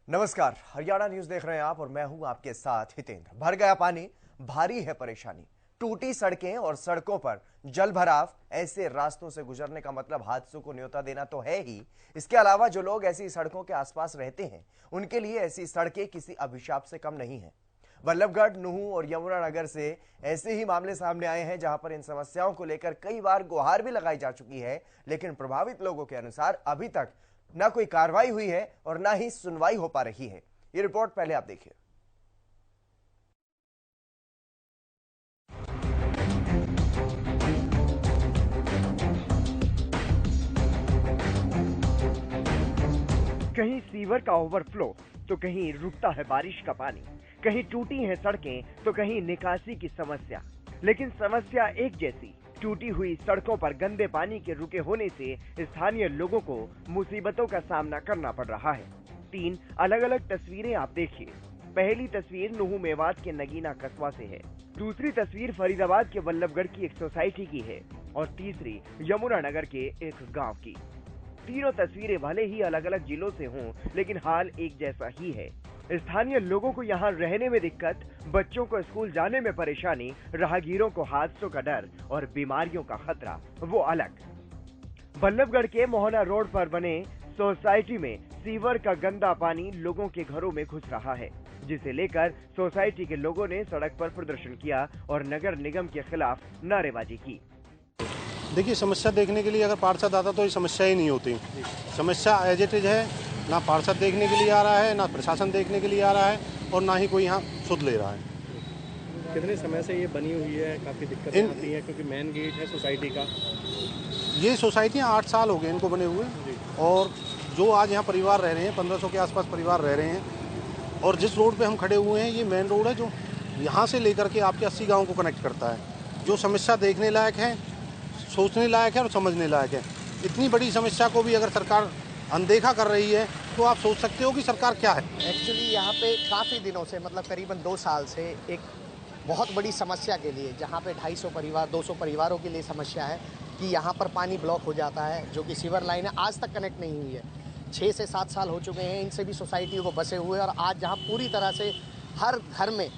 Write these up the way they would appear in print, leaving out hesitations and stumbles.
नमस्कार, हरियाणा न्यूज देख रहे हैं आप और मैं हूं आपके साथ हितेंद्र। भर गया पानी, भारी है परेशानी। टूटी सड़कें और सड़कों पर जल भराव। ऐसे रास्तों से गुजरने का मतलब हादसों को न्योता देना तो है ही। इसके अलावा जो लोग ऐसी सड़कों के आसपास रहते हैं, उनके लिए ऐसी सड़कें किसी अभिशाप से कम नहीं है। बल्लभगढ़, नूहू और यमुनानगर से ऐसे ही मामले सामने आए हैं, जहां पर इन समस्याओं को लेकर कई बार गुहार भी लगाई जा चुकी है, लेकिन प्रभावित लोगों के अनुसार अभी तक ना कोई कार्रवाई हुई है और ना ही सुनवाई हो पा रही है। ये रिपोर्ट पहले आप देखिए। कहीं सीवर का ओवरफ्लो तो कहीं रुकता है बारिश का पानी, कहीं टूटी हैं सड़कें तो कहीं निकासी की समस्या। लेकिन समस्या एक जैसी, टूटी हुई सड़कों पर गंदे पानी के रुके होने से स्थानीय लोगों को मुसीबतों का सामना करना पड़ रहा है। 3 अलग अलग तस्वीरें आप देखिए। पहली तस्वीर नुहू मेवात के नगीना कस्बा से है, दूसरी तस्वीर फरीदाबाद के बल्लभगढ़ की एक सोसाइटी की है और तीसरी यमुनानगर के एक गांव की। तीनों तस्वीरें भले ही अलग अलग जिलों से हों, लेकिन हाल एक जैसा ही है। स्थानीय लोगों को यहाँ रहने में दिक्कत, बच्चों को स्कूल जाने में परेशानी, राहगीरों को हादसों का डर और बीमारियों का खतरा वो अलग। बल्लभगढ़ के मोहना रोड पर बने सोसाइटी में सीवर का गंदा पानी लोगों के घरों में घुस रहा है, जिसे लेकर सोसाइटी के लोगों ने सड़क पर प्रदर्शन किया और नगर निगम के खिलाफ नारेबाजी की। देखिए, समस्या देखने के लिए अगर पार्षद आता तो ये समस्या ही नहीं होती। समस्या एज इट इज है, ना पार्षद देखने के लिए आ रहा है, ना प्रशासन देखने के लिए आ रहा है और ना ही कोई यहाँ सुध ले रहा है। कितने समय से ये बनी हुई है? काफ़ी दिक्कतें आती हैं क्योंकि मेन गेट है सोसाइटी का। ये सोसाइटियाँ 8 साल हो गए इनको बने हुए और जो आज यहाँ परिवार रह रहे हैं, 1500 के आसपास परिवार रह रहे हैं। और जिस रोड पे हम खड़े हुए हैं, ये मेन रोड है जो यहाँ से लेकर के आपके 80 गाँव को कनेक्ट करता है। जो समस्या देखने लायक है, सोचने लायक है और समझने लायक है। इतनी बड़ी समस्या को भी अगर सरकार अनदेखा कर रही है तो आप सोच सकते हो कि सरकार क्या है। एक्चुअली यहाँ पे काफ़ी दिनों से, मतलब करीबन 2 साल से एक बहुत बड़ी समस्या के लिए, जहाँ पे 250 परिवार 200 परिवारों के लिए समस्या है कि यहाँ पर पानी ब्लॉक हो जाता है, जो कि सीवर लाइन है, आज तक कनेक्ट नहीं हुई है। 6 से 7 साल हो चुके हैं इन सभी सोसाइटियों को बसे हुए, और आज जहाँ पूरी तरह से हर घर में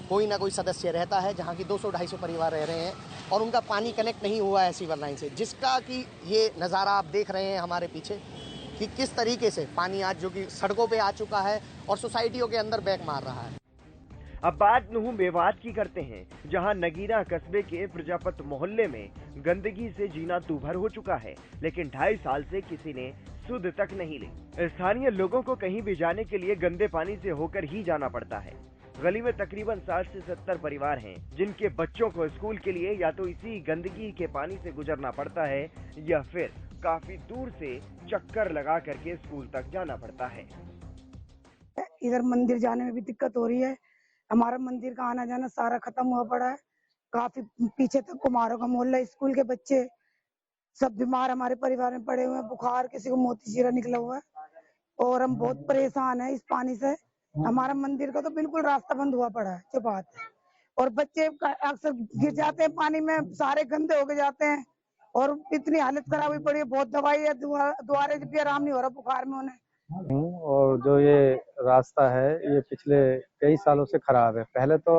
कोई ना कोई सदस्य रहता है, जहाँ की 200-250 परिवार रह रहे हैं और उनका पानी कनेक्ट नहीं हुआ है सीवर लाइन से, जिसका कि ये नज़ारा आप देख रहे हैं हमारे पीछे कि किस तरीके से पानी आज जो कि सड़कों पे आ चुका है और सोसाइटियों के अंदर बैक मार रहा है। अब बात नुहू मेवात की करते हैं, जहां नगीना कस्बे के प्रजापत मोहल्ले में गंदगी से जीना दूभर हो चुका है, लेकिन 2.5 साल से किसी ने सुध तक नहीं ली। स्थानीय लोगों को कहीं भी जाने के लिए गंदे पानी से होकर ही जाना पड़ता है। गली में तकरीबन 60 से 70 परिवार हैं, जिनके बच्चों को स्कूल के लिए या तो इसी गंदगी के पानी से गुजरना पड़ता है या फिर काफी दूर से चक्कर लगा करके स्कूल तक जाना पड़ता है। इधर मंदिर जाने में भी दिक्कत हो रही है। हमारा मंदिर का आना जाना सारा खत्म हुआ पड़ा है। काफी पीछे तक कुमारों का मोहल्ला, स्कूल के बच्चे सब बीमार हमारे परिवार में पड़े हुए हैं। बुखार, किसी को मोतीचूरा निकला हुआ है और हम बहुत परेशान हैं इस पानी से। हमारा मंदिर का तो बिल्कुल रास्ता बंद हुआ पड़ा है, जो बात है। और बच्चे अक्सर गिर जाते हैं पानी में, सारे गंदे होके जाते हैं और इतनी हालत खराब हुई पड़ी है। बहुत दवाई है, दोबारा भी आराम नहीं हो रहा बुखार में उन्हें। और जो ये रास्ता है ये पिछले कई सालों से खराब है। पहले तो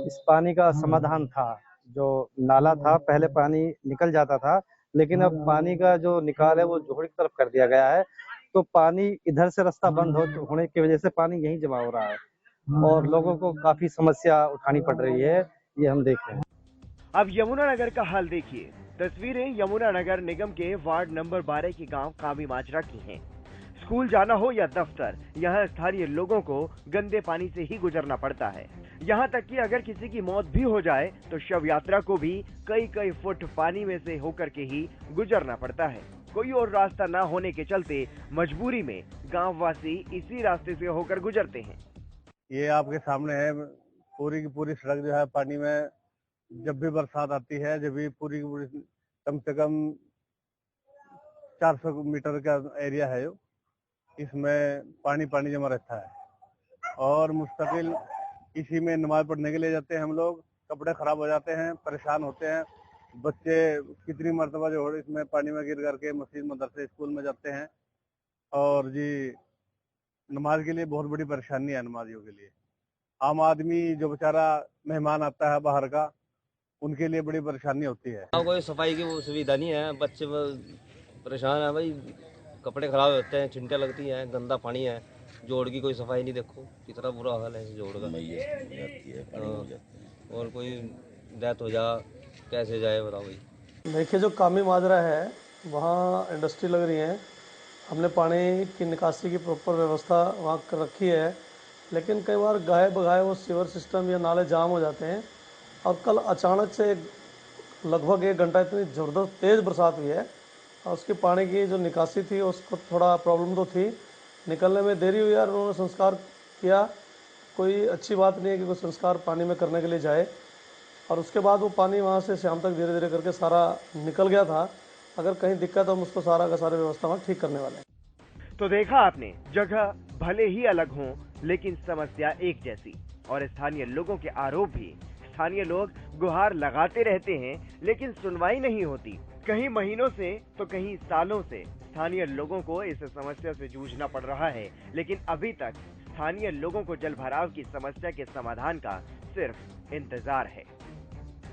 इस पानी का समाधान था, जो नाला था पहले पानी निकल जाता था, लेकिन अब पानी का जो निकाल है वो जोहड़ी की तरफ कर दिया गया है, तो पानी इधर से रास्ता बंद होने की वजह से पानी यहीं जमा हो रहा है और लोगों को काफी समस्या उठानी पड़ रही है, ये हम देख रहे हैं। अब यमुनानगर का हाल देखिए। तस्वीरें यमुनानगर निगम के वार्ड नंबर 12 के गांव कावी माजरा की हैं। स्कूल जाना हो या दफ्तर, यहाँ स्थानीय लोगों को गंदे पानी से ही गुजरना पड़ता है। यहाँ तक कि अगर किसी की मौत भी हो जाए तो शव यात्रा को भी कई कई फुट पानी में से होकर के ही गुजरना पड़ता है। कोई और रास्ता ना होने के चलते मजबूरी में गाँव वासी इसी रास्ते से होकर गुजरते हैं। ये आपके सामने है, पूरी की पूरी सड़क जो है पानी में, जब भी बरसात आती है, जब भी पूरी की पूरी कम से कम 400 मीटर का एरिया है, इसमें पानी पानी जमा रहता है और मुस्तकिल इसी में नमाज पढ़ने के लिए जाते हैं हम लोग। कपड़े खराब हो जाते हैं, परेशान होते हैं। बच्चे कितनी मरतबा जो इसमें पानी में गिर करके मस्जिद, मदरसे, स्कूल में जाते हैं। और जी नमाज के लिए बहुत बड़ी परेशानी है नमाजियों के लिए। आम आदमी जो बेचारा मेहमान आता है बाहर का, उनके लिए बड़ी परेशानी होती है। कोई सफाई की वो सुविधा नहीं है, बच्चे परेशान है भाई, कपड़े खराब होते हैं, चिंटे लगती हैं, गंदा पानी है, जोड़ की कोई सफाई नहीं, देखो कितना बुरा हाल है इस जोड़ का। और कोई डेथ हो जा कैसे जाए बताओ भाई। देखिए जो कामी माजरा है वहाँ इंडस्ट्री लग रही है, हमने पानी की निकासी की प्रॉपर व्यवस्था वहाँ कर रखी है, लेकिन कई बार गाये बगाए वो सीवर सिस्टम या नाले जाम हो जाते हैं। और कल अचानक से लगभग 1 घंटा इतनी ज़बरदस्त तेज़ बरसात हुई है और उसकी पानी की जो निकासी थी उसको थोड़ा प्रॉब्लम तो थी, निकलने में देरी हुई और उन्होंने संस्कार किया। कोई अच्छी बात नहीं है कि कोई संस्कार पानी में करने के लिए जाए, और उसके बाद वो पानी वहाँ से शाम तक धीरे धीरे करके सारा निकल गया था। अगर कहीं दिक्कत हम उसको सारा का सारा व्यवस्था वहाँ ठीक करने वाले हैं। तो देखा आपने, जगह भले ही अलग हों लेकिन समस्या एक जैसी, और स्थानीय लोगों के आरोप भी। स्थानीय लोग गुहार लगाते रहते हैं लेकिन सुनवाई नहीं होती। कहीं महीनों से तो कहीं सालों से स्थानीय लोगों को इस समस्या से जूझना पड़ रहा है, लेकिन अभी तक स्थानीय लोगों को जल भराव की समस्या के समाधान का सिर्फ इंतजार है।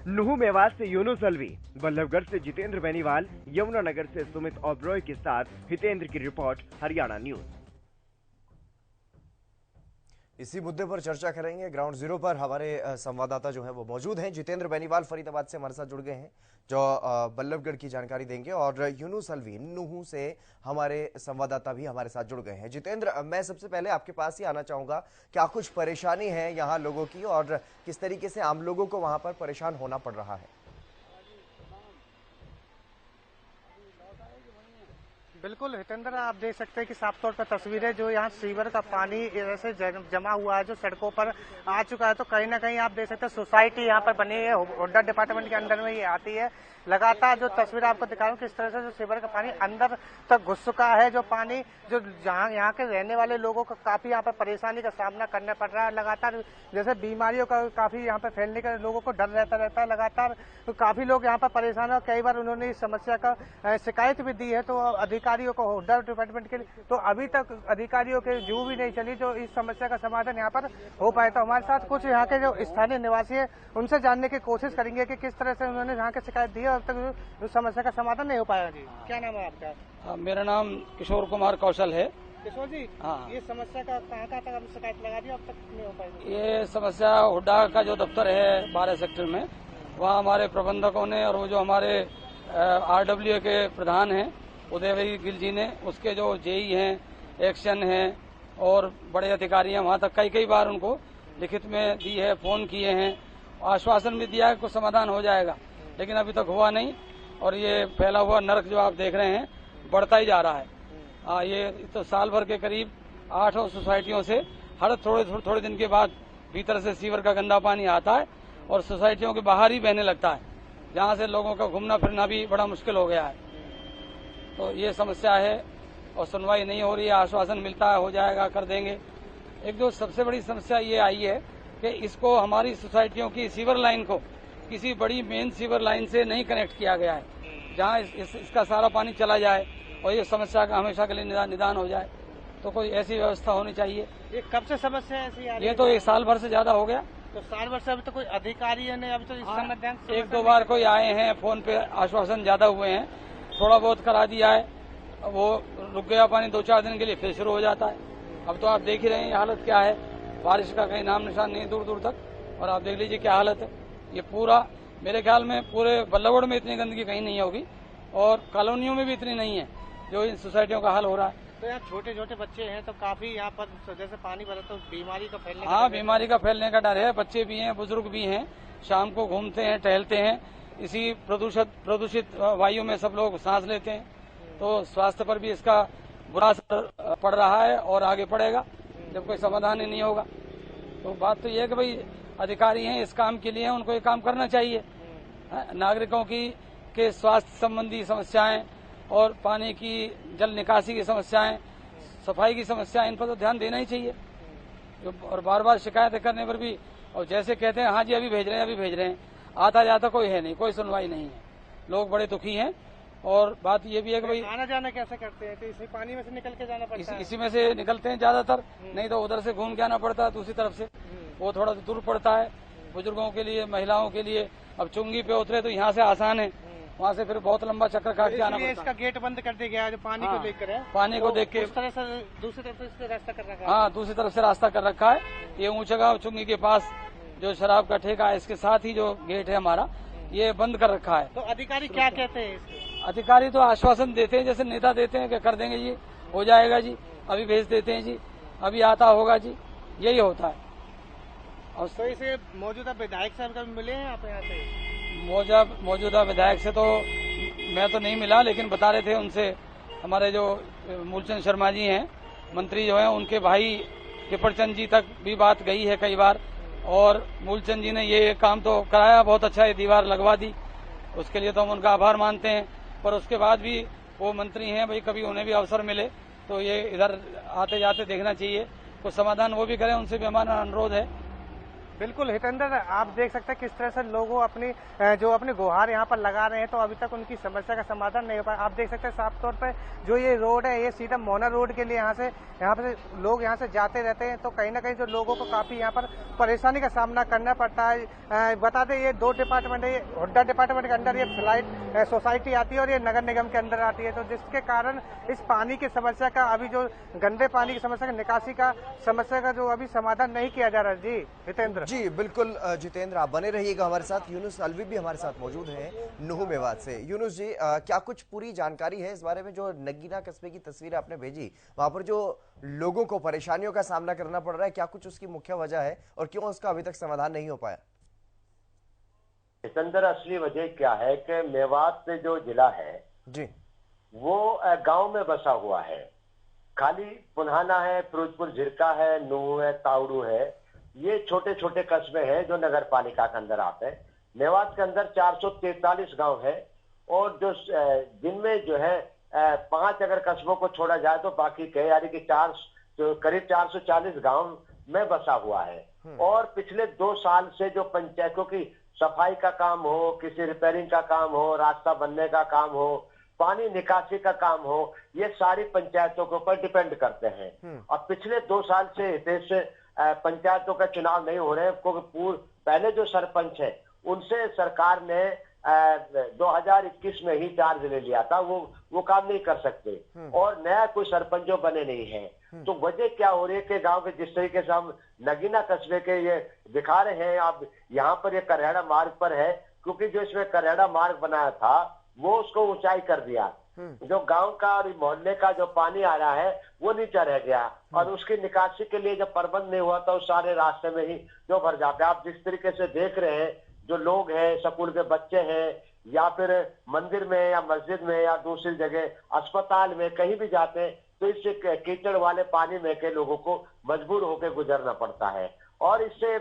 नुहू मेवात से यूनुस अलवी, बल्लभगढ़ से जितेंद्र बेनीवाल, यमुनानगर से सुमित ओबरॉय के साथ हितेंद्र की रिपोर्ट, हरियाणा न्यूज। इसी मुद्दे पर चर्चा करेंगे। ग्राउंड जीरो पर हमारे संवाददाता जो है वो मौजूद हैं। जितेंद्र बेनीवाल फरीदाबाद से हमारे साथ जुड़ गए हैं, जो बल्लभगढ़ की जानकारी देंगे, और यूनुस अलवी नुहू से हमारे संवाददाता भी हमारे साथ जुड़ गए हैं। जितेंद्र, मैं सबसे पहले आपके पास ही आना चाहूंगा, क्या कुछ परेशानी है यहाँ लोगों की और किस तरीके से आम लोगों को वहां पर परेशान होना पड़ रहा है? बिल्कुल हितेंद्र, आप देख सकते हैं कि साफ तौर पर तस्वीरें जो यहाँ सीवर का पानी ऐसे जमा हुआ है जो सड़कों पर आ चुका है। तो कहीं ना कहीं आप देख सकते हैं सोसाइटी यहाँ पर बनी है, हुड्डा डिपार्टमेंट के अंडर में ये आती है। लगातार जो तस्वीर आपको दिखा रहा हूँ किस तरह से जो सीवर का पानी अंदर तक घुस चुका है, जो पानी जो यहाँ के रहने वाले लोगों को काफी यहाँ पर परेशानी का सामना करना पड़ रहा है। लगातार जैसे बीमारियों का काफी यहाँ पर फैलने का लोगों को डर रहता है। लगातार काफी लोग यहाँ पर परेशान है। कई बार उन्होंने इस समस्या का शिकायत भी दी है तो अधिकारियों को, हुड्डा डिपार्टमेंट के लिए, तो अभी तक अधिकारियों के जू भी नहीं चली जो इस समस्या का समाधान यहाँ पर हो पाए। तो हमारे साथ कुछ यहाँ के जो स्थानीय निवासी है उनसे जानने की कोशिश करेंगे कि किस तरह से उन्होंने यहाँ की शिकायत दी है, अब तक उस समस्या का समाधान नहीं हो पाया। जी, क्या नाम है आपका? मेरा नाम किशोर कुमार कौशल है। किशोर जी, हाँ, ये समस्या का कहाँ तक आपने शिकायत लगा दी, अब तक नहीं हो पाई? ये समस्या हुड्डा का जो दफ्तर है 12 सेक्टर में, वहाँ हमारे प्रबंधकों ने और वो जो हमारे RWA के प्रधान हैं उदयवीर गिल जी ने, उसके जो जेई हैं, एक्शन हैं और बड़े अधिकारी हैं, वहाँ तक कई बार उनको लिखित में दी है, फोन किए हैं, आश्वासन भी दिया है कुछ समाधान हो जाएगा, लेकिन अभी तक हुआ नहीं। और ये फैला हुआ नरक जो आप देख रहे हैं बढ़ता ही जा रहा है। ये तो साल भर के करीब 8 सोसाइटियों से हर थोड़े दिन के बाद भीतर से सीवर का गंदा पानी आता है और सोसाइटियों के बाहर ही बहने लगता है, जहाँ से लोगों का घूमना फिरना भी बड़ा मुश्किल हो गया है। तो ये समस्या है और सुनवाई नहीं हो रही है। आश्वासन मिलता है हो जाएगा, कर देंगे। एक जो सबसे बड़ी समस्या ये आई है कि इसको हमारी सोसाइटियों की सीवर लाइन को किसी बड़ी मेन सीवर लाइन से नहीं कनेक्ट किया गया है, जहाँ इसका सारा पानी चला जाए और ये समस्या का हमेशा के लिए निदान हो जाए। तो कोई ऐसी व्यवस्था होनी चाहिए। ये कब से समस्या ऐसी आ रही है? ये तो 1 साल भर से ज्यादा हो गया। तो साल भर से अभी तो कोई अधिकारी ने अभी तो इस समाधान 1-2 बार कोई आए हैं, फोन पे आश्वासन ज्यादा हुए हैं, थोड़ा बहुत करा दिया है, वो रुक गया पानी 2-4 दिन के लिए, फिर शुरू हो जाता है। अब तो आप देख ही रहे हैं हालत क्या है, बारिश का कहीं नाम निशान नहीं दूर दूर तक। और आप देख लीजिए क्या हालत है। ये पूरा मेरे ख्याल में पूरे बल्लभगढ़ में इतनी गंदगी कहीं नहीं होगी और कॉलोनियों में भी इतनी नहीं है जो इन सोसाइटियों का हाल हो रहा है। तो यहाँ छोटे छोटे बच्चे हैं तो काफी यहाँ पर जैसे पानी भरा तो बीमारी का फैलने हाँ, बीमारी का फैलने का डर है। बच्चे भी हैं, बुजुर्ग भी हैं, शाम को घूमते हैं, टहलते हैं, इसी प्रदूषित वायु में सब लोग सांस लेते हैं, तो स्वास्थ्य पर भी इसका बुरा असर पड़ रहा है और आगे पड़ेगा जब कोई समाधान ही नहीं होगा। तो बात तो यह है कि भाई अधिकारी हैं, इस काम के लिए हैं, उनको ये काम करना चाहिए। नागरिकों के स्वास्थ्य संबंधी समस्याएं और पानी की जल निकासी की समस्याएं, सफाई की समस्याएं, इन पर तो ध्यान देना ही चाहिए। और बार बार शिकायतें करने पर भी, और जैसे कहते हैं हाँ जी अभी भेज रहे हैं, आता जाता कोई है नहीं, कोई सुनवाई नहीं है। लोग बड़े दुखी हैं और बात ये भी है कि भाई आना जाना कैसे करते हैं? तो इसी पानी में से निकल के जाना पड़ता है? इसी में से निकलते हैं ज्यादातर, नहीं तो उधर से घूम के आना पड़ता है दूसरी तरफ से, वो थोड़ा दूर पड़ता है बुजुर्गों के लिए, महिलाओं के लिए। अब चुंगी पे उतरे तो यहाँ से आसान है, वहाँ से फिर बहुत लंबा चक्कर काट के आना पड़ता है। इसका गेट बंद कर दिया गया है जो पानी को लेकर है, पानी को देख के उस तरह से दूसरी तरफ से इसका रास्ता कर रखा है। हाँ, दूसरी तरफ से रास्ता कर रखा है। ये ऊंचगांव चुंगी के पास जो शराब का ठेका है, इसके साथ ही जो गेट है हमारा, ये बंद कर रखा है। तो अधिकारी क्या कहते हैं इसके? अधिकारी तो आश्वासन देते हैं, जैसे नेता देते हैं कि कर देंगे जी, हो जाएगा जी, अभी भेज देते हैं जी, अभी आता होगा जी, यही होता है। और तो इसे मौजूदा विधायक साहब कभी मिले हैं आप यहाँ से? मौजूदा विधायक से तो मैं तो नहीं मिला, लेकिन बता रहे थे उनसे, हमारे जो मूलचंद शर्मा जी हैं, मंत्री जो हैं, उनके भाई टिपरचंद जी तक भी बात गई है कई बार, और मूलचंद जी ने ये काम तो कराया, बहुत अच्छा ये दीवार लगवा दी, उसके लिए तो हम उनका आभार मानते हैं। पर उसके बाद भी वो मंत्री हैं भाई, कभी उन्हें भी अवसर मिले तो ये इधर आते जाते देखना चाहिए, कुछ समाधान वो भी करें, उनसे भी हमारा अनुरोध है। बिल्कुल हितेंद्र, आप देख सकते हैं किस तरह से लोगों अपनी गुहार यहाँ पर लगा रहे हैं, तो अभी तक उनकी समस्या का समाधान नहीं हो पाया। आप देख सकते हैं साफ तौर पर जो ये रोड है, ये सीधा मोना रोड के लिए यहाँ पे लोग यहाँ से जाते रहते हैं, तो कहीं ना कहीं जो लोगों को काफी यहाँ पर परेशानी का सामना करना पड़ता है। बता दें, ये 2 डिपार्टमेंट है, हुड्डा डिपार्टमेंट के अंदर ये फ्लाइट सोसाइटी आती है और ये नगर निगम के अंदर आती है, तो जिसके कारण इस पानी की समस्या का, अभी जो गंदे पानी की समस्या का, निकासी का समस्या का जो अभी समाधान नहीं किया जा रहा। जी हितेंद्र। जी बिल्कुल जितेंद्र, आप बने रहिएगा हमारे साथ। यूनुस अलवी भी हमारे साथ मौजूद हैं नुहू मेवात से। यूनुस जी, क्या कुछ पूरी जानकारी है इस बारे में? जो नगीना कस्बे की तस्वीर आपने भेजी, वहां पर जो लोगों को परेशानियों का सामना करना पड़ रहा है, क्या कुछ उसकी मुख्य वजह है और क्यों उसका अभी तक समाधान नहीं हो पाया? जितेंद्र, असली वजह क्या है कि मेवात से जो जिला है जी, वो गांव में बसा हुआ है। खाली पुन्हाना है, फिरोजपुर झिरका है, नूहू है, तावड़ू है, ये छोटे छोटे कस्बे हैं जो नगर पालिका के अंदर आते हैं। मेवात के अंदर 443 गांव है, और जो जिनमें जो है 5 अगर कस्बों को छोड़ा जाए तो बाकी के यानी कि करीब 440 गांव में बसा हुआ है। और पिछले 2 साल से जो पंचायतों की सफाई का काम हो, किसी रिपेयरिंग का काम हो, रास्ता बनने का काम हो, पानी निकासी का काम हो, ये सारी पंचायतों के ऊपर डिपेंड करते हैं। और पिछले 2 साल से देश पंचायतों का चुनाव नहीं हो रहे हैं, क्योंकि पहले जो सरपंच है उनसे सरकार ने 2021 में ही चार्ज ले लिया था, वो काम नहीं कर सकते, और नया कोई सरपंच जो बने नहीं है। तो वजह क्या हो रही है कि गांव के जिस तरीके से हम नगीना कस्बे के ये दिखा रहे हैं, आप यहाँ पर ये करेड़ा मार्ग पर है, क्योंकि जो इसमें करेड़ा मार्ग बनाया था वो उसको ऊंचाई कर दिया, जो गांव का और मोहल्ले का जो पानी आ रहा है वो नीचे रह गया, और उसकी निकासी के लिए जब प्रबंध नहीं हुआ तो सारे रास्ते में ही जो भर जाते हैं। आप जिस तरीके से देख रहे हैं, जो लोग हैं, स्कूल के बच्चे हैं, या फिर मंदिर में या मस्जिद में या दूसरी जगह अस्पताल में कहीं भी जाते हैं, तो इससे कीचड़ वाले पानी में के लोगों को मजबूर होकर गुजरना पड़ता है। और इससे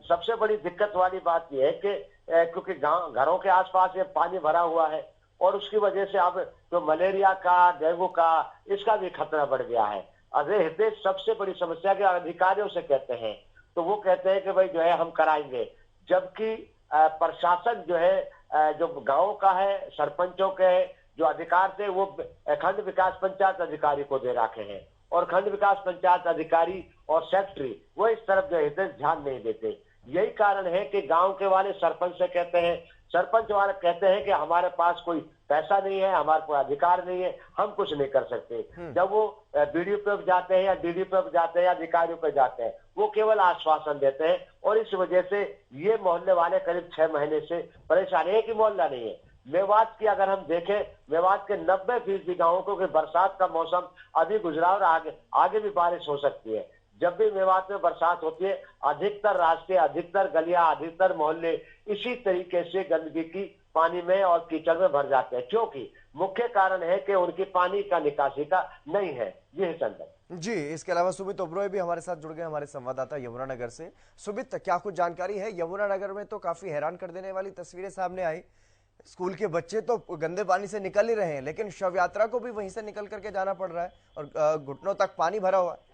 सबसे बड़ी दिक्कत वाली बात यह है कि क्योंकि घरों के आसपास ये पानी भरा हुआ है, और उसकी वजह से अब तो मलेरिया का, डेंगू का, इसका भी खतरा बढ़ गया है। अरे हितेश, सबसे बड़ी समस्या के अधिकारियों से कहते हैं तो वो कहते हैं कि भाई जो है हम कराएंगे, जबकि प्रशासन जो है, जो गांव का है, सरपंचों के जो अधिकार थे वो खंड विकास पंचायत अधिकारी को दे रखे हैं, और खंड विकास पंचायत अधिकारी और सेक्रेटरी वो इस तरफ जो है ध्यान नहीं देते। यही कारण है कि गांव के वाले सरपंच से कहते हैं, सरपंच वाले कहते हैं कि हमारे पास कोई पैसा नहीं है, हमारे कोई अधिकार नहीं है, हम कुछ नहीं कर सकते। जब वो बीडीओ पे जाते हैं या डीडी पे जाते हैं या अधिकारियों पे जाते हैं, वो केवल आश्वासन देते हैं, और इस वजह से ये मोहल्ले वाले करीब 6 महीने से परेशान है। कि मोहल्ला नहीं है, मेवात की अगर हम देखें, मेवात के 90% गाँवों को बरसात का मौसम अभी गुजरा और आगे भी बारिश हो सकती है। जब भी मेवात में बरसात होती है, अधिकतर रास्ते, अधिकतर गलियां, अधिकतर मोहल्ले इसी तरीके से गंदगी की पानी में और कीचड़ में भर जाते हैं, क्योंकि मुख्य कारण है कि उनकी पानी का निकासी का नहीं है। ये संदर्भ जी। इसके अलावा सुमित ओबरॉय भी हमारे साथ जुड़ गए, हमारे संवाददाता यमुनानगर से। सुमित, क्या कुछ जानकारी है? यमुनानगर में तो काफी हैरान कर देने वाली तस्वीरें सामने आई। स्कूल के बच्चे तो गंदे पानी से निकल ही रहे हैं, लेकिन शव यात्रा को भी वहीं से निकल करके जाना पड़ रहा है, और घुटनों तक पानी भरा हुआ है।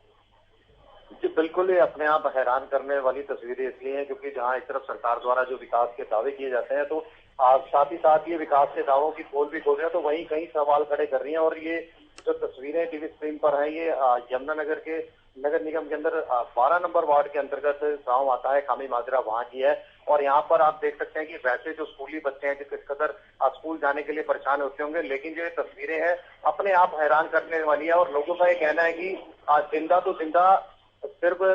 जी बिल्कुल, ये अपने आप हैरान करने वाली तस्वीरें इसलिए हैं क्योंकि जहां एक तरफ सरकार द्वारा जो विकास के दावे किए जाते हैं, तो साथ ही साथ ये विकास के दावों की पोल भी खोल रहे हैं, तो वहीं कई सवाल खड़े कर रही हैं। और ये जो तस्वीरें टीवी स्क्रीन पर हैं, ये यमुनानगर के नगर निगम के अंदर 12 नंबर वार्ड के अंतर्गत गांव आता है खामी माजरा, वहां की है। और यहाँ पर आप देख सकते हैं कि वैसे जो स्कूली बच्चे हैं जो किस कदर स्कूल जाने के लिए परेशान होते होंगे, लेकिन जो ये तस्वीरें हैं अपने आप हैरान करने वाली है। और लोगों का ये कहना है कि जिंदा तो जिंदा,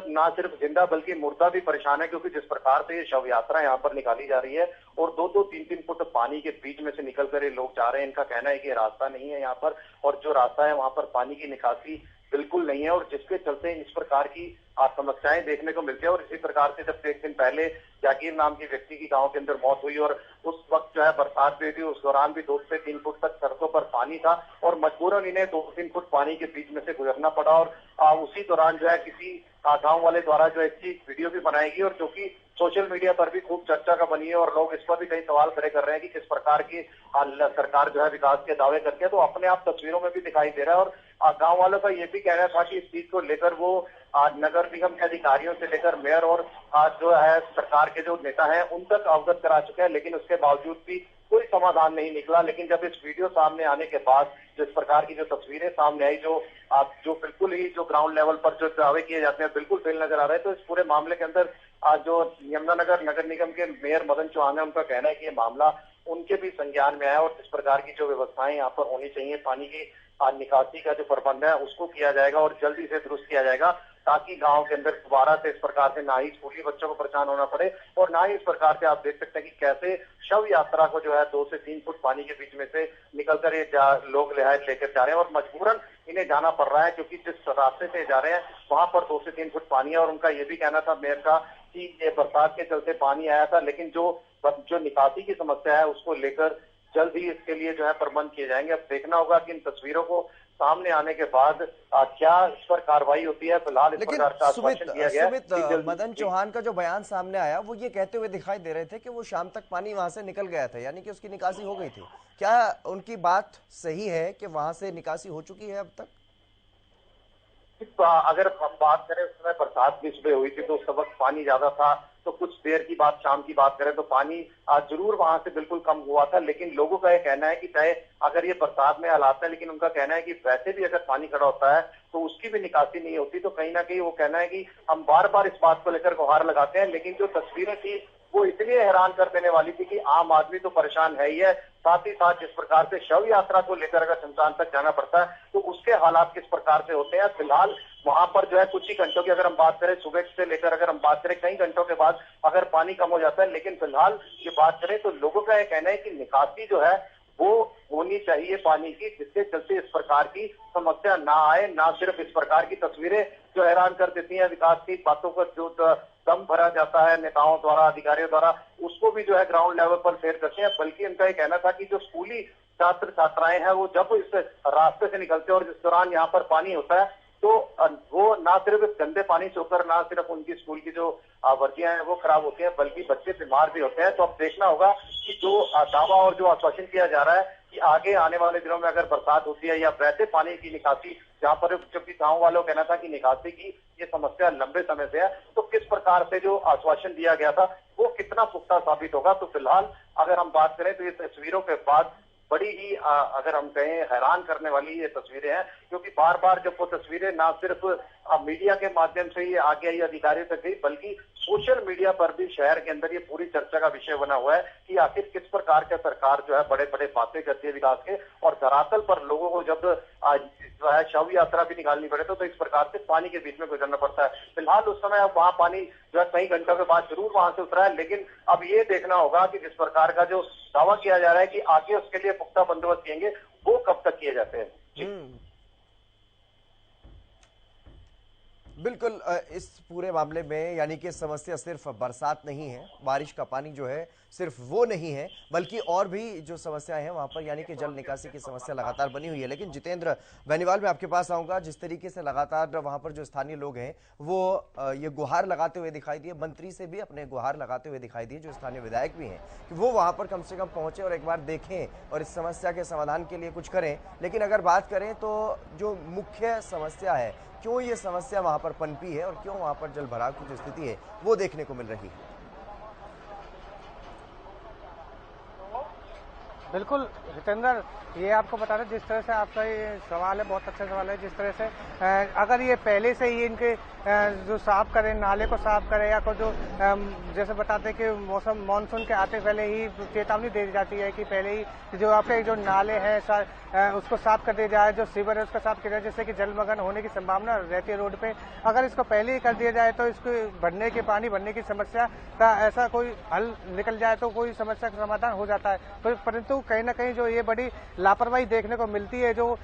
ना सिर्फ जिंदा बल्कि मुर्दा भी परेशान है, क्योंकि जिस प्रकार से ये शव यात्रा यहाँ पर निकाली जा रही है और 2-2, 3-3 फुट पानी के बीच में से निकलकर ये लोग जा रहे हैं। इनका कहना है कि रास्ता नहीं है यहाँ पर, और जो रास्ता है वहां पर पानी की निकासी बिल्कुल नहीं है, और जिसके चलते इस प्रकार की समस्याएं देखने को मिलती है। और इसी प्रकार से जब एक दिन पहले जाकिर नाम के व्यक्ति की गांव के अंदर मौत हुई और उस वक्त जो है बरसात भी थी, उस दौरान भी 2 से 3 फुट तक सड़कों पर पानी था और मजबूरन इन्हें 2-3 फुट पानी के बीच में से गुजरना पड़ा। और उसी दौरान जो है किसी गांव वाले द्वारा जो एक वीडियो भी बनाई गई, और जो कि सोशल मीडिया पर भी खूब चर्चा का बनी है, और लोग इस पर भी कई सवाल खड़े कर रहे हैं कि किस प्रकार की सरकार जो है विकास के दावे करती है। तो अपने आप तस्वीरों में भी दिखाई दे रहा है। और गांव वालों का ये भी कहना था कि इस चीज को लेकर वो नगर निगम के अधिकारियों से लेकर मेयर और जो है सरकार के जो नेता हैं उन तक अवगत करा चुके हैं, लेकिन उसके बावजूद भी कोई समाधान नहीं निकला। लेकिन जब इस वीडियो सामने आने के बाद जिस प्रकार की जो तस्वीरें सामने आई, जो बिल्कुल ही जो ग्राउंड लेवल पर जो दावे किए जाते हैं बिल्कुल फेल नजर आ रहे हैं, तो इस पूरे मामले के अंदर जो यमुनानगर नगर निगम के मेयर मदन चौहान है, उनका कहना है कि ये मामला उनके भी संज्ञान में आया और इस प्रकार की जो व्यवस्थाएं यहाँ पर होनी चाहिए, पानी की निकासी का जो प्रबंध है उसको किया जाएगा और जल्दी से दुरुस्त किया जाएगा, ताकि गांव के अंदर दोबारा से इस प्रकार से ना ही स्कूली बच्चों को परेशान होना पड़े और ना ही इस प्रकार से आप देख सकते हैं कि कैसे शव यात्रा को जो है 2 से 3 फुट पानी के बीच में से निकलकर ये लोग लेकर जा रहे हैं और मजबूरन इन्हें जाना पड़ रहा है, क्योंकि जिस रास्ते से जा रहे हैं वहां पर 2 से 3 फुट पानी है। और उनका ये भी कहना था मेयर का कि ये बरसात के चलते पानी आया था, लेकिन जो निकासी की समस्या है उसको लेकर जल्द ही इसके लिए जो है प्रबंध किए जाएंगे। अब देखना होगा कि इन तस्वीरों को सामने आने के बाद क्या इस पर कार्रवाई होती है। फिलहाल इस प्रकार का आश्वासन दिया गया है। सुमित, मदन चौहान का जो बयान सामने आया वो ये कहते हुए दिखाई दे रहे थे कि वो शाम तक पानी वहां से निकल गया था, यानी कि उसकी निकासी हो गई थी। क्या उनकी बात सही है कि वहां से निकासी हो चुकी है अब तक? अगर हम बात करें, उस समय बरसात भी सुबह हुई थी तो उस वक्त पानी ज्यादा था, तो कुछ देर की बात शाम की बात करें तो पानी जरूर वहां से बिल्कुल कम हुआ था। लेकिन लोगों का यह कहना है कि चाहे अगर ये बरसात में हालात है, लेकिन उनका कहना है कि वैसे भी अगर पानी खड़ा होता है तो उसकी भी निकासी नहीं होती। तो कहीं ना कहीं वो कहना है कि हम बार बार इस बात को लेकर गुहार लगाते हैं, लेकिन जो तस्वीरें थी वो इसलिए हैरान कर देने वाली थी कि आम आदमी तो परेशान है ही है, साथ ही साथ जिस प्रकार से शव यात्रा को लेकर अगर शमशान तक जाना पड़ता है तो उसके हालात किस प्रकार से होते हैं। फिलहाल वहां पर जो है कुछ ही घंटों की अगर हम बात करें, सुबह से लेकर अगर हम बात करें कई घंटों के बाद अगर पानी कम हो जाता है, लेकिन फिलहाल ये बात करें तो लोगों का यह कहना है कि निकासी जो है वो होनी चाहिए पानी की, जिसके चलते इस प्रकार की समस्या ना आए। ना सिर्फ इस प्रकार की तस्वीरें जो हैरान कर देती हैं, विकास की बातों पर जो दम भरा जाता है नेताओं द्वारा, अधिकारियों द्वारा, उसको भी जो है ग्राउंड लेवल पर फेर करते हैं। बल्कि उनका ये कहना था कि जो स्कूली छात्र छात्राएं हैं वो जब इस रास्ते से निकलते हैं और जिस दौरान यहाँ पर पानी होता है तो वो ना सिर्फ इस गंदे पानी से होकर ना सिर्फ उनकी स्कूल की जो वर्जियां हैं वो खराब होती हैं, बल्कि बच्चे बीमार भी होते हैं। तो अब देखना होगा कि जो दावा और जो आश्वासन किया जा रहा है कि आगे आने वाले दिनों में अगर बरसात होती है या वैसे पानी की निकासी, जहाँ पर जबकि गाँव वालों का कहना था कि निकासी की ये समस्या लंबे समय से है, तो किस प्रकार से जो आश्वासन दिया गया था वो कितना पुख्ता साबित होगा। तो फिलहाल अगर हम बात करें तो ये तस्वीरों के बाद बड़ी ही अगर हम कहें हैरान करने वाली ये तस्वीरें हैं, क्योंकि बार बार जब वो तस्वीरें ना सिर्फ मीडिया के माध्यम से ये आगे आई, अधिकारियों तक गई, बल्कि सोशल मीडिया पर भी शहर के अंदर ये पूरी चर्चा का विषय बना हुआ है कि आखिर किस प्रकार का सरकार जो है बड़े बड़े बातें करती है विकास के, और धरातल पर लोगों को जब जो है शव यात्रा भी निकालनी पड़े तो इस प्रकार से पानी के बीच में गुजरना पड़ता है। फिलहाल उस समय अब वहाँ पानी जो है कई घंटों के बाद जरूर वहां से उतरा है, लेकिन अब ये देखना होगा कि जिस प्रकार का जो दावा किया जा रहा है कि आगे उसके लिए पुख्ता बंदोबस्त किएंगे, वो कब तक किए जाते हैं। बिल्कुल, इस पूरे मामले में यानी कि समस्या सिर्फ बरसात नहीं है, बारिश का पानी जो है सिर्फ वो नहीं है, बल्कि और भी जो समस्याएं हैं वहां पर, यानी कि जल निकासी की समस्या लगातार बनी हुई है। लेकिन जितेंद्र बेनीवाल, मैं आपके पास आऊंगा। जिस तरीके से लगातार वहां पर जो स्थानीय लोग हैं वो ये गुहार लगाते हुए दिखाई दिए, मंत्री से भी अपने गुहार लगाते हुए दिखाई दिए, जो स्थानीय विधायक भी हैं, कि वो वहां पर कम से कम पहुंचे और एक बार देखें और इस समस्या के समाधान के लिए कुछ करें। लेकिन अगर बात करें तो जो मुख्य समस्या है, क्यों ये समस्या वहां पर पनपी है और क्यों वहां पर जल भराव की जो स्थिति है वो देखने को मिल रही है? बिल्कुल जितेंद्र, ये आपको बता रहे जिस तरह से आपका ये सवाल है, बहुत अच्छा सवाल है। जिस तरह से अगर ये पहले से ही इनके जो साफ करें, नाले को साफ करें, या जो जैसे बताते हैं कि मौसम मानसून के आते पहले ही चेतावनी दे दी जाती है कि पहले ही जो आपके जो नाले हैं उसको साफ कर दिया जाए, जो सीवर है उसका साफ किया जाए, जिससे कि जलमग्न होने की संभावना रहती है रोड पे। अगर इसको पहले ही कर दिया जाए तो इसको पानी भरने की समस्या का ऐसा कोई हल निकल जाए तो कोई समस्या का समाधान हो जाता है। तो परंतु कहीं ना कहीं जो ये बड़ी लापरवाही देखने को मिलती है, जो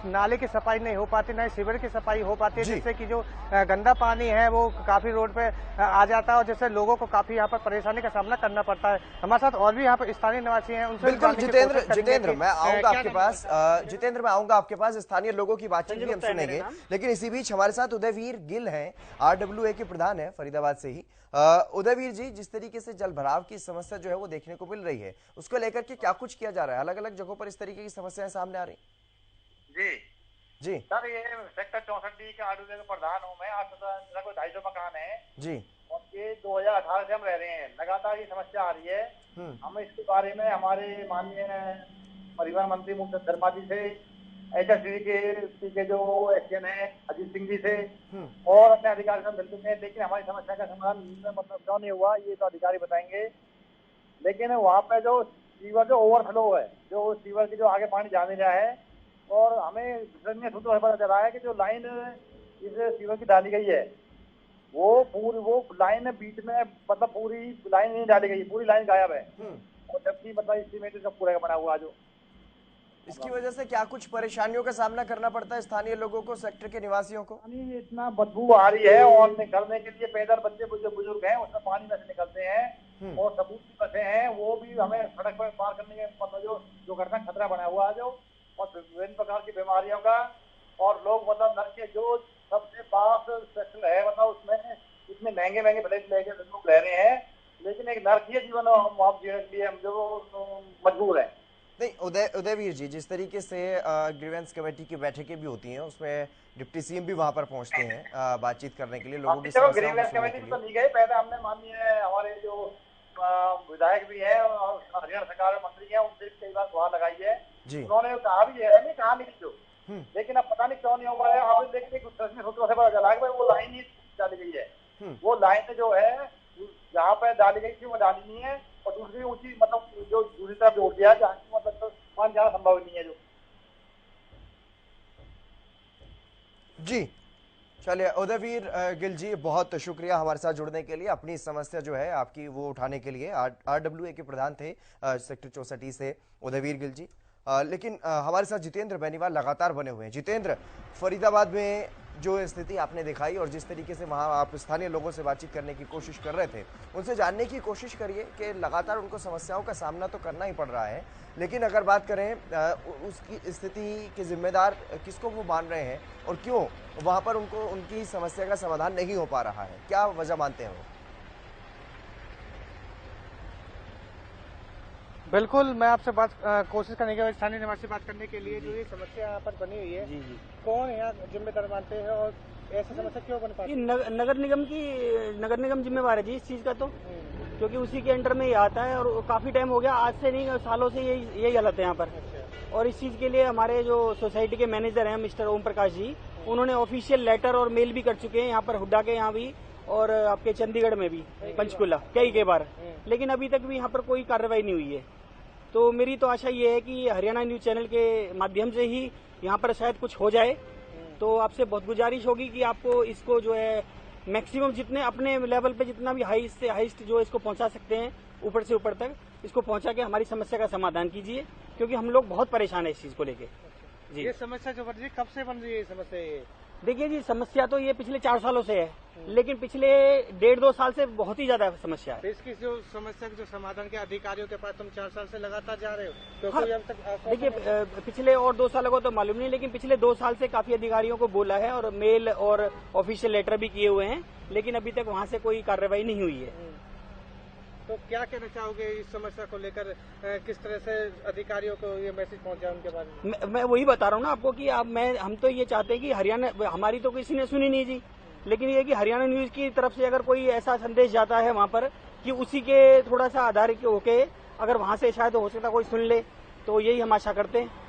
नाले की सफाई नहीं हो पाती, ना सीवर की सफाई हो पाती है, जिससे कि जो गंदा पानी है वो काफी रोड पे आ जाता है और जिससे लोगों को काफी यहाँ पर परेशानी का सामना करना पड़ता है। हमारे साथ और भी यहाँ पर स्थानीय निवासी हैं, उनसे बिल्कुल जितेंद्र मैं आऊंगा आपके पास। जितेंद्र मैं आऊंगा आपके पास, स्थानीय लोगों की बातचीत भी हम सुनेंगे, लेकिन इसी बीच हमारे साथ उदयवीर गिल हैं, RWA के प्रधान है फरीदाबाद से ही। उदयवीर जी, जिस तरीके से जल भराव की समस्या जो है वो देखने को मिल रही है, उसको लेकर के क्या कुछ किया जा रहा है? अलग अलग जगहों पर इस तरीके की समस्याएं सामने आ रही जी सर, ये सेक्टर 64D के RWA का प्रधान हूँ मैं। आज कोई 250 मकान है जी, और ये 2018 से हम रह रहे हैं, लगातार ये समस्या आ रही है। हम इसके बारे में हमारे माननीय परिवहन मंत्री मुकेश शर्मा जी से, HSD के जो एक्शन है अजीत सिंह जी से और अपने अधिकारी से मिल चुके हैं, लेकिन हमारी समस्या का समाधान मतलब क्यों नहीं हुआ ये तो अधिकारी बताएंगे। लेकिन वहाँ पे जो सीवर जो ओवरफ्लो है, जो सीवर की जो आगे पानी जा नहीं रहा है, और हमें विश्वसनीय सूत्रों से पता चला है कि जो लाइन इस सीवर की डाली गई है वो लाइन बीच में मतलब पूरी लाइन नहीं डाली गई, पूरी लाइन गायब है, और जबकि मतलब इस्टीमेट का पूरा बना हुआ जो इसकी वजह से क्या कुछ परेशानियों का सामना करना पड़ता है स्थानीय लोगों को, सेक्टर के निवासियों को? पानी इतना बदबू आ रही है और निकलने के लिए पैदल बच्चे बुजुर्ग हैं उसमें पानी में से निकलते हैं, और सबूत की बसें हैं वो भी हमें सड़क पर पार करने के मतलब जो घटना खतरा बना हुआ है, जो और विभिन्न प्रकार की बीमारियों का, और लोग मतलब नर के जो सबसे पास सेक्टर है मतलब उसमें इतने महंगे फ्लैट लेके लोग रह रहे हैं, लेकिन एक नरकीय जीवन आप जीने के लिए हम जो मजबूर है। नहीं उदयवीर जी, जिस तरीके से ग्रीवेंस कमेटी की बैठकें भी होती हैं उसमें डिप्टी सीएम भी वहां पर पहुंचते हैं बातचीत करने के लिए, लोगों की समस्याओं को सुनने के लिए। तो नहीं गए, पहले हमने माननीय हमारे जो विधायक भी है और हरियाणा सरकार में मंत्री है उनसे कई बार गुहार लगाई है, उन्होंने कहा भी है, नहीं कहा नहीं जो, लेकिन अब पता नहीं क्यों नहीं हो पाया। आप देखिए सूत्रों से पता चला कि वो लाइन ही डाली गई है, वो लाइन जो है जहाँ पे डाली गई थी वो डाली नहीं है, और दूसरी ऊंची मतलब जो दूसरी तरफ जोड़ दिया जहाँ की मतलब तो पानी जाना संभव नहीं है जो। जी चलिए उदयवीर गिल जी, बहुत शुक्रिया हमारे साथ जुड़ने के लिए, अपनी समस्या जो है आपकी वो उठाने के लिए। RWA के प्रधान थे सेक्टर 64 से उदयवीर गिल जी। लेकिन हमारे साथ जितेंद्र बेनीवाल लगातार बने हुए हैं। जितेंद्र, फरीदाबाद में जो स्थिति आपने दिखाई और जिस तरीके से वहाँ आप स्थानीय लोगों से बातचीत करने की कोशिश कर रहे थे, उनसे जानने की कोशिश करिए कि लगातार उनको समस्याओं का सामना तो करना ही पड़ रहा है, लेकिन अगर बात करें उसकी स्थिति के जिम्मेदार किसको वो मान रहे हैं और क्यों वहाँ पर उनको उनकी समस्या का समाधान नहीं हो पा रहा है, क्या वजह मानते हैं वो? बिल्कुल, मैं आपसे कोशिश करने के स्थानीय निवासी बात करने के लिए, जो ये समस्या यहाँ पर बनी हुई है, कौन यहाँ जिम्मेदार मानते हैं और ऐसी समस्या क्यों बन पाती है? नगर निगम जिम्मेवार है जी इस चीज का, तो क्योंकि उसी के अंडर में ये आता है और काफी टाइम हो गया, आज से नहीं सालों से यही हालत है यहाँ पर। और इस चीज के लिए हमारे जो सोसाइटी के मैनेजर हैं मिस्टर ओम प्रकाश जी, उन्होंने ऑफिशियल लेटर और मेल भी कर चुके हैं यहाँ पर, हुड्डा के यहाँ भी और आपके चंडीगढ़ में भी, पंचकुला कई बार, लेकिन अभी तक भी यहाँ पर कोई कार्रवाई नहीं हुई है। तो मेरी तो आशा ये है कि हरियाणा न्यूज चैनल के माध्यम से ही यहाँ पर शायद कुछ हो जाए। तो आपसे बहुत गुजारिश होगी कि आपको इसको जो है मैक्सिमम जितने अपने लेवल पे जितना भी हाईएस्ट से हाईएस्ट जो इसको पहुंचा सकते हैं, ऊपर से ऊपर तक इसको पहुंचा के हमारी समस्या का समाधान कीजिए, क्योंकि हम लोग बहुत परेशान है इस चीज को लेके। जी, ये समस्या जो बन रही है, कब से बन रही है ये समस्या? ये देखिए जी, समस्या तो ये पिछले 4 सालों से है, लेकिन पिछले 1.5-2 साल से बहुत ही ज्यादा समस्या है। इसकी जो समस्या जो समाधान के अधिकारियों के पास तुम 4 साल से लगातार जा रहे हो, तो हाँ, देखिए पिछले और 2 सालों को तो मालूम नहीं, लेकिन पिछले 2 साल से काफी अधिकारियों को बोला है और मेल और ऑफिशियल लेटर भी किए हुए हैं, लेकिन अभी तक वहाँ से कोई कार्रवाई नहीं हुई है। तो क्या कहना चाहोगे इस समस्या को लेकर, किस तरह से अधिकारियों को ये मैसेज पहुंचा उनके बारे में? मैं वही बता रहा हूँ ना आपको कि हम तो ये चाहते हैं कि हरियाणा, हमारी तो किसी ने सुनी नहीं जी, लेकिन ये कि हरियाणा न्यूज की तरफ से अगर कोई ऐसा संदेश जाता है वहाँ पर कि उसी के थोड़ा सा आधारित होके अगर वहाँ से शायद हो सकता कोई सुन ले, तो यही हम आशा करते हैं।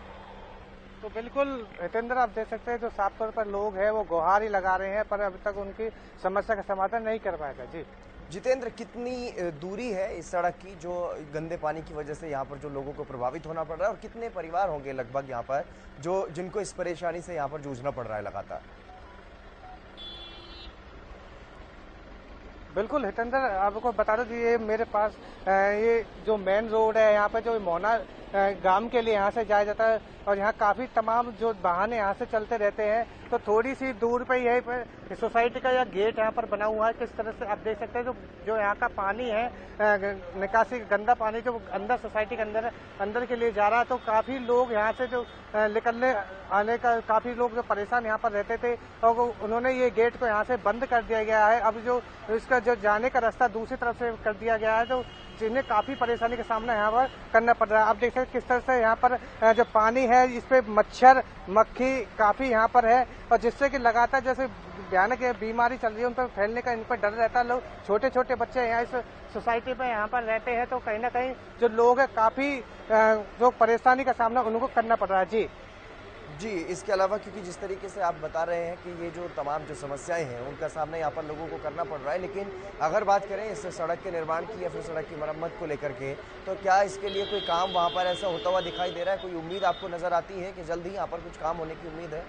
तो बिल्कुल हितेंद्र, आप देख सकते हैं जो साफ तौर पर लोग हैं वो गुहार ही लगा रहे हैं, पर अभी तक उनकी समस्या का समाधान नहीं कर पाएगा। जी जितेंद्र, कितनी दूरी है इस सड़क की जो गंदे पानी की वजह से यहाँ पर जो लोगों को प्रभावित होना पड़ रहा है, और कितने परिवार होंगे लगभग यहाँ पर जो जिनको इस परेशानी से यहाँ पर जूझना पड़ रहा है लगातार? बिल्कुल हितेंद्र, आपको बता दो कि ये मेरे पास ये जो मेन रोड है यहाँ पे जो मोना गांव के लिए यहाँ से जाया जाता है, और यहाँ काफी तमाम जो वाहन यहाँ से चलते रहते हैं। तो थोड़ी सी दूर पे यही पर सोसाइटी का यह गेट यहाँ पर बना हुआ है। किस तरह से आप देख सकते हैं जो यहाँ का पानी है, निकासी गंदा पानी जो अंदर सोसाइटी के अंदर के लिए जा रहा है। तो काफी लोग यहाँ से जो निकलने आने का काफी लोग जो परेशान यहाँ पर रहते थे, और उन्होंने ये गेट को यहाँ से बंद कर दिया गया है। अब जो इसका जो जाने का रास्ता दूसरी तरफ से कर दिया गया है, तो जिन्हें काफी परेशानी का सामना यहाँ पर करना पड़ रहा है। आप देख सकते हैं किस तरह से यहाँ पर जो पानी है इस पे मच्छर मक्खी काफी यहाँ पर है, और जिससे कि लगातार जैसे भयानक बीमारी चल रही है उन पर फैलने का इन पर डर रहता है। लोग छोटे छोटे बच्चे यहाँ इस सोसाइटी में यहाँ पर रहते हैं, तो कहीं ना कहीं जो लोग है काफी जो परेशानी का सामना उनको करना पड़ रहा है। जी, इसके अलावा क्योंकि जिस तरीके से आप बता रहे हैं कि ये जो तमाम जो समस्याएं हैं उनका सामना यहाँ पर लोगों को करना पड़ रहा है, लेकिन अगर बात करें इस सड़क के निर्माण की या फिर सड़क की मरम्मत को लेकर के, तो क्या इसके लिए कोई काम वहाँ पर ऐसा होता हुआ दिखाई दे रहा है? कोई उम्मीद आपको नजर आती है कि जल्द ही यहाँ पर कुछ काम होने की उम्मीद है?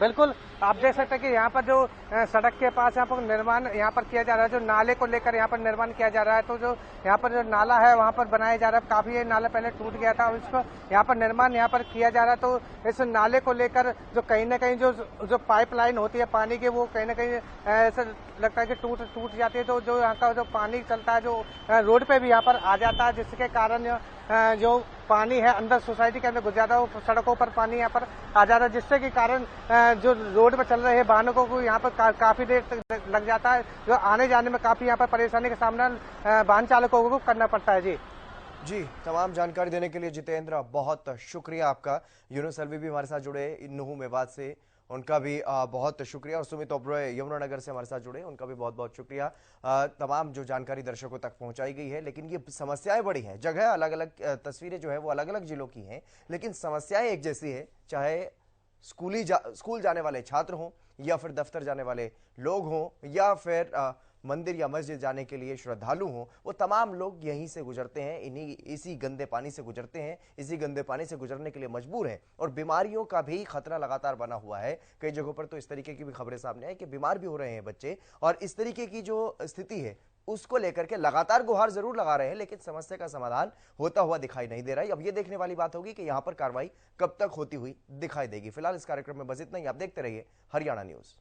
बिल्कुल, आप देख सकते हैं कि यहाँ पर जो सड़क के पास यहाँ पर निर्माण यहाँ पर किया जा रहा है, जो नाले को लेकर यहाँ पर निर्माण किया जा रहा है। तो जो यहाँ पर जो नाला है वहाँ पर बनाया जा रहा है, काफी ये नाला पहले टूट गया था और इसको यहाँ पर निर्माण यहाँ पर किया जा रहा है। तो इस नाले को लेकर जो कहीं ना कहीं जो पाइपलाइन होती है पानी की, वो कहीं ना कहीं ऐसा लगता है कि टूट जाती है। तो जो यहाँ का जो पानी चलता है जो रोड पे भी यहाँ पर आ जाता है, जिसके कारण जो पानी है अंदर सोसाइटी के अंदर घुस जाता है, वो सड़कों पर पानी यहाँ पर आ जाता है, जिससे कि कारण जो रोड पर चल रहे वाहनों को यहाँ पर काफी देर तक लग जाता है, जो आने जाने में काफी यहाँ पर परेशानी का सामना वाहन चालकों को करना पड़ता है। जी, तमाम जानकारी देने के लिए जितेंद्र बहुत शुक्रिया आपका। यूनुस अलवी भी हमारे साथ जुड़े नुहू मेवात से, उनका भी बहुत शुक्रिया। और सुमित ओबरॉय यमुनानगर से हमारे साथ जुड़े, उनका भी बहुत बहुत शुक्रिया। तमाम जो जानकारी दर्शकों तक पहुंचाई गई है, लेकिन ये समस्याएं बड़ी हैं, जगह अलग अलग, तस्वीरें जो है वो अलग अलग जिलों की हैं, लेकिन समस्याएं एक जैसी है। चाहे स्कूल जाने वाले छात्र हों, या फिर दफ्तर जाने वाले लोग हों, या फिर मंदिर या मस्जिद जाने के लिए श्रद्धालु हों, वो तमाम लोग यहीं से गुजरते हैं, इसी गंदे पानी से गुजरते हैं, इसी गंदे पानी से गुजरने के लिए मजबूर हैं। और बीमारियों का भी खतरा लगातार बना हुआ है। कई जगहों पर तो इस तरीके की भी खबरें सामने आई कि बीमार भी हो रहे हैं बच्चे, और इस तरीके की जो स्थिति है उसको लेकर के लगातार गुहार जरूर लगा रहे हैं, लेकिन समस्या का समाधान होता हुआ दिखाई नहीं दे रहा है। अब ये देखने वाली बात होगी कि यहां पर कार्रवाई कब तक होती हुई दिखाई देगी। फिलहाल इस कार्यक्रम में बस इतना ही। आप देखते रहिए हरियाणा न्यूज।